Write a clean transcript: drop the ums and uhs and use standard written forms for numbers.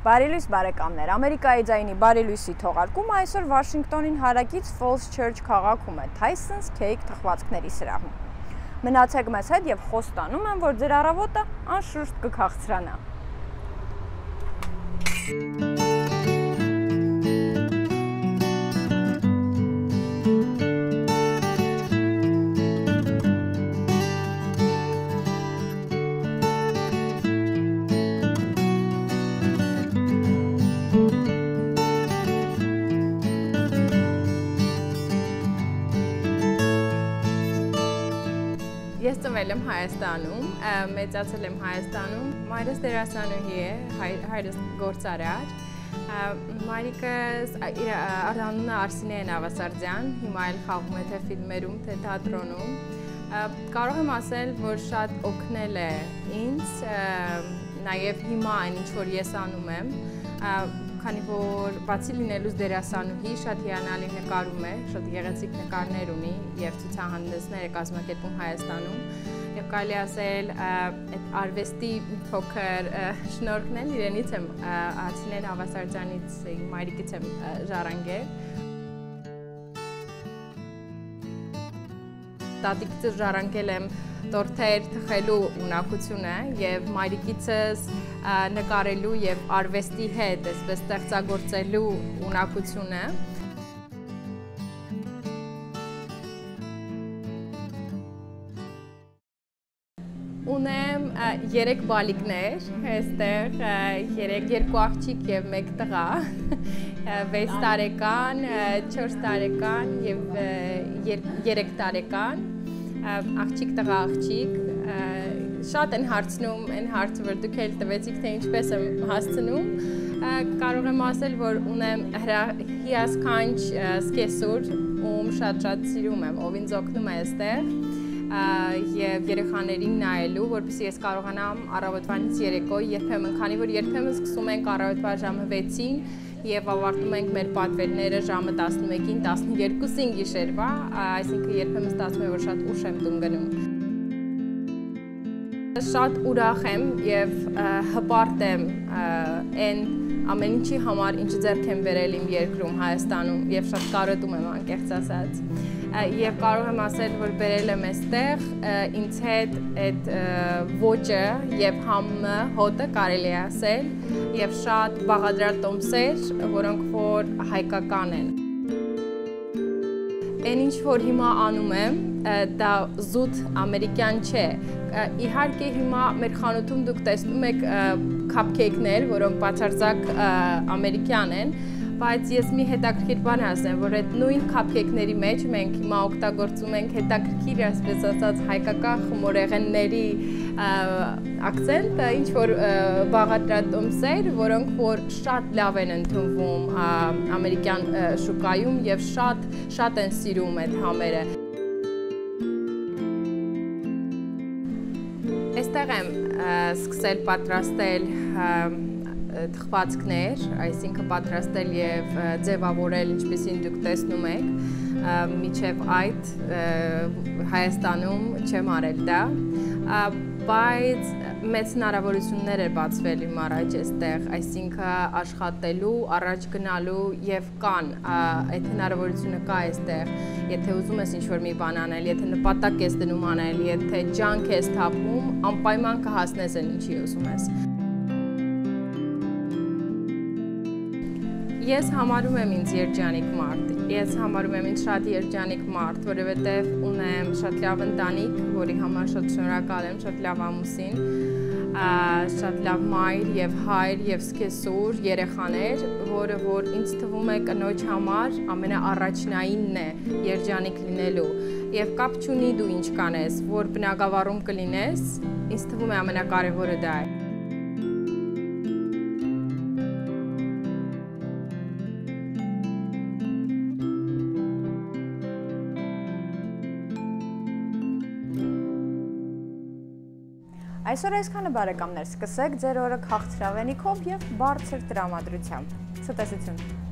Բարի լույս բարեկամներ, Ամերիկայի ձայնի Բարի լույսի թողարկումը այսօր Վաշինգտոնին հարակից Falls Church քաղաքում է Tyson's Cake թխվածքների սրահում։ Մնացեք մեզ հետ եւ խոստանում եմ, որ ձեր առավոտը անշուշտ կքաղցրանա։ Ես ծնվել եմ Հայաստանում, մեծացել եմ Հայաստանում, մայրս դերասանուհի է, հայրս գործարար, մայրիկս անունը Արսինե Նավասարդյան, հիմա էլ խաղում է թե ֆիլմերում, թե թատրոնում, կարող եմ ասել, որ շատ օգնել է ինձ, նաև հիմա այն ինչ որ ես անում եմ, քանի որ բացի լինելուց դերասանուհի շատ հիանալի նկարում է, շատ գեղեցիկ նկարներ ունի եւ ցուցահանդեսներ է կազմակերպում Հայաստանում եւ կարելի ասել այդ արվեստի փոքր շնորհքն էլ իրենից եմ Արսինե Նավասարդյանից մայրիկից եմ ժառանգել տատիկից ժառանգել եմ տորթեր թխելու ունակությունը եւ մայրիկիցս նկարելու եւ արվեստի հետ այսպես ստեղծագործելու ունակությունը Ունեմ 3 բալիկներ, այստեղ 2 աղջիկ եւ 1 տղա, 6 տարեկան, 4 տարեկան եւ 3 տարեկան, աղջիկ տղա աղջիկ, շատ են հարցնում այն հարցը, որ դուք էլ տվեցիք, թե ինչպես եմ հասցնում, կարող եմ ասել, որ ունեմ հիասքանչ սկեսուր, ում շատ սիրում եմ, ով ինձ օգնում է այստեղ եւ երեխաներին նայելու, որպեսզի ես կարողանամ առավոտվանից երեկո երբեմն, քանի որ երբեմն սկսում ենք առավոտվա ժամը 6-ին եւ ավարտում ենք մեր պատվերները ժամը 11-ին, 12-ին գիշերվա, այսինքն երբեմն ստացվում է, որ շատ ուշ եմ տուն գնում։ Շատ ուրախ եմ եւ հպարտ եմ այն ամեն ինչի համար, ինչ ձեռք եմ բերել իմ երկրում Հայաստանում եւ շատ կարոտում եմ անկեղծ ասած։ Եվ կարող եմ ասել, որ բերել եմ այստեղ ինձ հետ այդ ոճը եւ համը, հոտը կարելի է ասել եւ շատ բաղադրյալ տոմսեր, որոնք որ հայկական են։ Այն ինչ որ հիմա անում եմ, դա զուտ ամերիկյան չէ։ Իհարկե հիմա մեր խանութում դուք տեսնում եք քափքեյքներ, որոնք բացարձակ ամերիկյան են, բայց ես մի հետաքրքիր բան ասեմ, որ այդ նույն քափքեյքների մեջ մենք հիմա օգտագործում ենք հետաքրքիր, այսպես ասած, հայկական խմորեղենների ակցենտը, ինչ որ բաղադրատոմսեր, որոնք որ շատ լավ են ընդունվում ամերիկյան շուկայում եւ շատ են սիրում այդ համերը։ Այստեղ եմ սկսել պատրաստել թխվածքներ, այսինքն պատրաստել եւ ձևավորել, ինչպեսին դուք տեսնում եք, միջև այդ Հայաստանում չեմ արել դա, բայց մեծ հնարավորություններ էր բացվել իմ առաջ այստեղ, այսինքն աշխատելու, առաջ գնալու եւ կան, այդ հնարավորությունը կա այստեղ, եթե ուզում ես ինչ-որ մի բան անել, եթե նպատակ ես դնում անել, եթե ջանք ես թափում, անպայման կհասնես այն ինչի ուզում ես։ Ես համարում եմ ինձ երջանիկ մարդ, ես համարում եմ ինձ շատ երջանիկ մարդ, որովհետև ունեմ շատ լավ ընտանիք, որի համար շատ շնորհակալ եմ, շատ լավ ամուսին, շատ լավ մայր եւ հայր եւ սկեսուր երեխաներ, որը որ ինձ թվում է կնոջ համար ամենաառաջնայինն է երջանիկ լինելու եւ կապ չունի դու ինչ կանես, որ բնակավարում կլինես, ինձ թվում է ամենակարևորը դա է։ Այսօր այսքանը բարեկամներ, սկսեք ձեր օրը քաղցրավենիքով եւ բարձր տրամադրությամբ։ Ցտեսություն։